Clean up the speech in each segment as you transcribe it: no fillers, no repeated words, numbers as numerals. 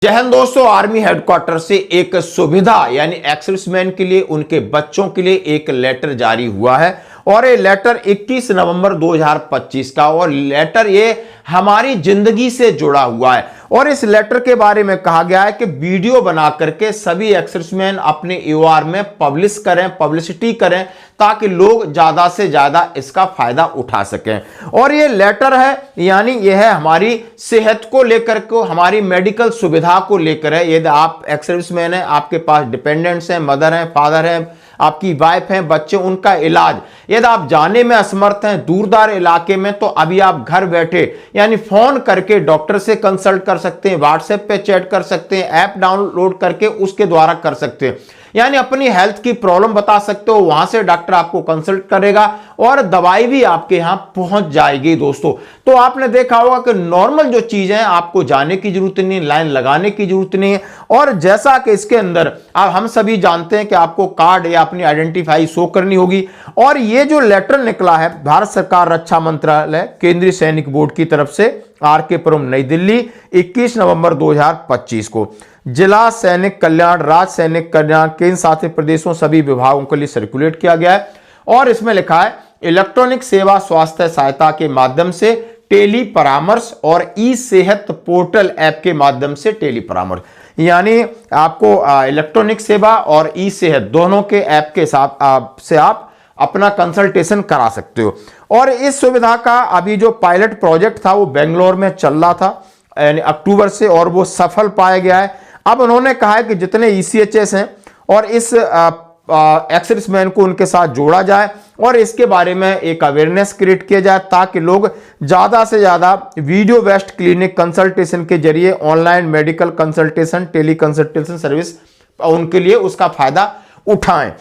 जय हिंद दोस्तों। Army headquarter से एक सुविधा यानी एक्सर्विसमैन के लिए, उनके बच्चों के लिए एक लेटर जारी हुआ है और ये लेटर 21 नवंबर 2025 का और लेटर ये हमारी जिंदगी से जुड़ा हुआ है। और इस लेटर के बारे में कहा गया है कि वीडियो बना करके सभी एक्सर्विसमैन अपने यूआर में पब्लिश करें, पब्लिसिटी करें ताकि लोग ज्यादा से ज्यादा इसका फायदा उठा सकें। और ये लेटर है यानी यह है हमारी सेहत को लेकर के, हमारी मेडिकल सुविधा को लेकर है। यदि आप एक्सर्विसमैन हैं, आपके पास डिपेंडेंट्स हैं, मदर हैं, फादर हैं, आपकी वाइफ हैं, बच्चे, उनका इलाज यदि आप जाने में असमर्थ हैं दूरदार इलाके में, तो अभी आप घर बैठे यानी फोन करके डॉक्टर से कंसल्ट कर सकते हैं, व्हाट्सएप पे चैट कर सकते हैं, ऐप डाउनलोड करके उसके द्वारा कर सकते हैं। यानी अपनी हेल्थ की प्रॉब्लम बता सकते हो, वहां से डॉक्टर आपको कंसल्ट करेगा और दवाई भी आपके यहां पहुंच जाएगी। दोस्तों, तो आपने देखा होगा कि नॉर्मल जो चीजें हैं आपको जाने की जरूरत नहीं, लाइन लगाने की जरूरत नहीं है। और जैसा कि इसके अंदर अब हम सभी जानते हैं कि आपको कार्ड या अपनी आइडेंटिफाई शो करनी होगी। और ये जो लेटर निकला है भारत सरकार रक्षा मंत्रालय केंद्रीय सैनिक बोर्ड की तरफ से, आर.के. पुरम, नई दिल्ली, 21 नवंबर 2025 को जिला सैनिक कल्याण, राज्य सैनिक कल्याण, केंद्र शासित प्रदेशों, सभी विभागों के लिए सर्कुलेट किया गया है। और इसमें लिखा है इलेक्ट्रॉनिक सेवा स्वास्थ्य सहायता के माध्यम से टेली परामर्श और ई सेहत पोर्टल ऐप के माध्यम से टेली परामर्श, यानी आपको इलेक्ट्रॉनिक सेवा और ई सेहत दोनों के ऐप के साथ से आप अपना कंसल्टेशन करा सकते हो। और इस सुविधा का अभी जो पायलट प्रोजेक्ट था वो बेंगलोर में चल रहा था यानी अक्टूबर से, और वो सफल पाया गया है। अब उन्होंने कहा है कि जितने ईसीएचएस हैं और इस एक्सर्विसमैन को उनके साथ जोड़ा जाए और इसके बारे में एक अवेयरनेस क्रिएट किया जाए ताकि लोग ज्यादा से ज्यादा वीडियो बेस्ड क्लिनिक कंसल्टेशन के जरिए online medical consultation, tele consultation service उनके लिए उसका फायदा उठाएं।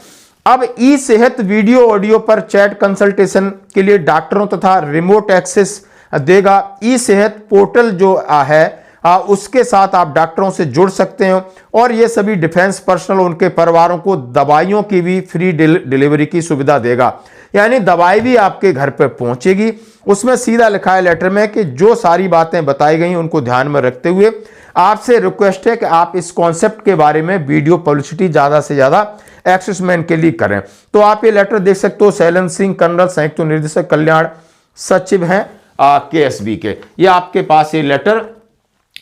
अब ई सेहत वीडियो ऑडियो पर चैट कंसल्टेशन के लिए डॉक्टरों तथा रिमोट एक्सेस देगा। ई सेहत पोर्टल जो है उसके साथ आप डॉक्टरों से जुड़ सकते हैं और ये सभी डिफेंस पर्सनल उनके परिवारों को दवाइयों की भी फ्री डिलीवरी की सुविधा देगा, यानी दवाई भी आपके घर पर पहुंचेगी। उसमें सीधा लिखा है लेटर में कि जो सारी बातें बताई गई उनको ध्यान में रखते हुए आपसे रिक्वेस्ट है कि आप इस कॉन्सेप्ट के बारे में वीडियो पब्लिसिटी ज्यादा से ज्यादा एक्सर्विसमैन के लिए करें। तो आप ये लेटर देख सकते हो, शैलन सिंह कर्नल, संयुक्त निर्देशक कल्याण सचिव हैं केएसबी के। ये आपके पास ये लेटर,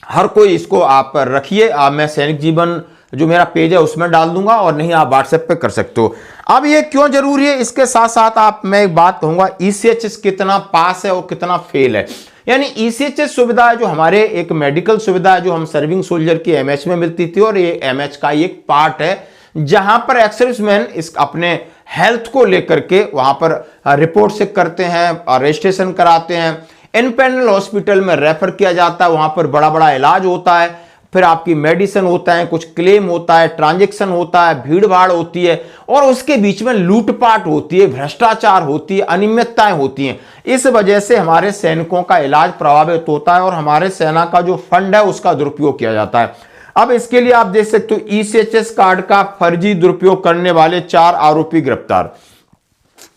हर कोई इसको आप रखिए। मैं सैनिक जीवन जो मेरा पेज है उसमें डाल दूंगा और नहीं आप व्हाट्सएप पे कर सकते हो। अब ये क्यों जरूरी है, इसके साथ साथ मैं एक बात कहूंगा, ईसीएचएस कितना पास है और कितना फेल है। यानी ईसीएचएस सुविधा है जो हमारे एक मेडिकल सुविधा है जो हम सर्विंग सोल्जर की एमएच में मिलती थी, और ये एमएच का एक पार्ट है जहां पर एक्सर्विसमैन इस अपने हेल्थ को लेकर के वहां पर रिपोर्ट चेक करते हैं, रजिस्ट्रेशन कराते हैं, इन पैनल हॉस्पिटल में रेफर किया जाता है, वहां पर बड़ा बड़ा इलाज होता है, फिर आपकी मेडिसिन होता है, कुछ क्लेम होता है, ट्रांजैक्शन होता है, भीड़ भाड़ होती है और उसके बीच में लूटपाट होती है, भ्रष्टाचार होती है, अनियमितताएं होती हैं। इस वजह से हमारे सैनिकों का इलाज प्रभावित होता है और हमारे सेना का जो फंड है उसका दुरुपयोग किया जाता है। अब इसके लिए आप देख सकते हो ईसीएचएस कार्ड का फर्जी दुरुपयोग करने वाले 4 आरोपी गिरफ्तार।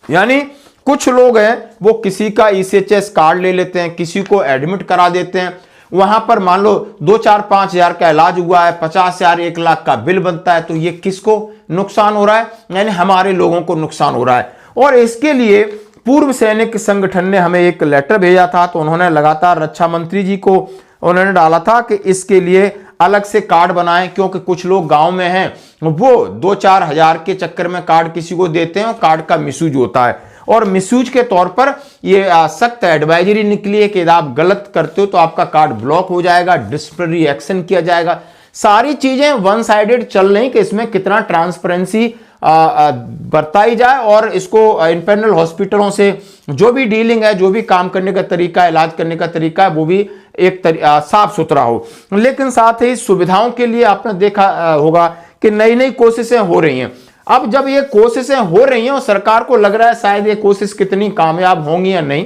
यानी कुछ लोग हैं वो किसी का ईसीएचएस कार्ड ले लेते हैं, किसी को एडमिट करा देते हैं, वहां पर मान लो 2-4-5 हजार का इलाज हुआ है, 50,000 1 लाख का बिल बनता है, तो ये किसको नुकसान हो रहा है, यानी हमारे लोगों को नुकसान हो रहा है। और इसके लिए पूर्व सैनिक संगठन ने हमें एक लेटर भेजा था, तो उन्होंने लगातार रक्षा मंत्री जी को उन्होंने डाला था कि इसके लिए अलग से कार्ड बनाएं, क्योंकि कुछ लोग गांव में हैं वो 2-4 हजार के चक्कर में कार्ड किसी को देते हैं और कार्ड का मिसयूज होता है। और मिसयूज के तौर पर ये सख्त एडवाइजरी निकली है कि यदि आप गलत करते हो तो आपका कार्ड ब्लॉक हो जाएगा, डिसिप्लिनरी एक्शन किया जाएगा। सारी चीजें वन साइडेड चल रही कि इसमें कितना ट्रांसपेरेंसी बरताई जाए और इसको इन पैनल हॉस्पिटलों से जो भी डीलिंग है, जो भी काम करने का तरीका, इलाज करने का तरीका है, वो भी एक साफ सुथरा हो। लेकिन साथ ही सुविधाओं के लिए आपने देखा होगा कि नई नई कोशिशें हो रही हैं। अब जब ये कोशिशें हो रही हैं और सरकार को लग रहा है शायद ये कोशिश कितनी कामयाब होंगी या नहीं,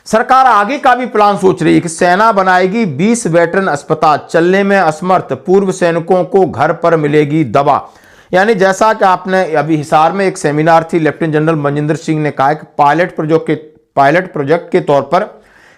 सरकार आगे का भी प्लान सोच रही है कि सेना बनाएगी 20 वेटरन अस्पताल, चलने में असमर्थ पूर्व सैनिकों को घर पर मिलेगी दवा। यानी जैसा कि आपने अभी हिसार में एक सेमिनार थी, लेफ्टिनेंट जनरल मनजिंदर सिंह ने कहा कि पायलट प्रोजेक्ट के तौर पर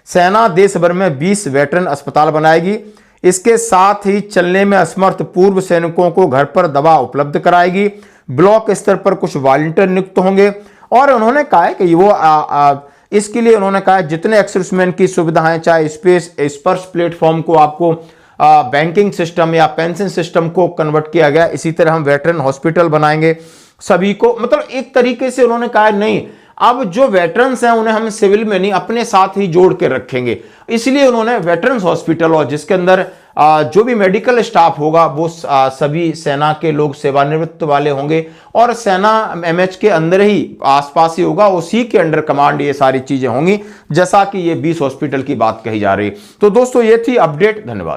सेना देश भर में 20 वेटरन अस्पताल बनाएगी। इसके साथ ही चलने में असमर्थ पूर्व सैनिकों को घर पर दवा उपलब्ध कराएगी। ब्लॉक स्तर पर कुछ वॉलंटियर नियुक्त होंगे और उन्होंने कहा है कि वो इसके लिए उन्होंने कहा जितने एक्सर्विसमैन की सुविधाएं, चाहे स्पर्श प्लेटफॉर्म को आपको बैंकिंग सिस्टम या पेंशन सिस्टम को कन्वर्ट किया गया, इसी तरह हम वेटरन हॉस्पिटल बनाएंगे सभी को। मतलब एक तरीके से उन्होंने कहा नहीं, अब जो वेटरन्स हैं उन्हें हम सिविल में नहीं अपने साथ ही जोड़ के रखेंगे, इसलिए उन्होंने वेटरन्स हॉस्पिटल, और जिसके अंदर जो भी मेडिकल स्टाफ होगा वो सभी सेना के लोग सेवानिवृत्त वाले होंगे और सेना एमएच के अंदर ही आसपास ही होगा, उसी के अंडर कमांड ये सारी चीजें होंगी, जैसा कि ये 20 हॉस्पिटल की बात कही जा रही है। तो दोस्तों ये थी अपडेट, धन्यवाद।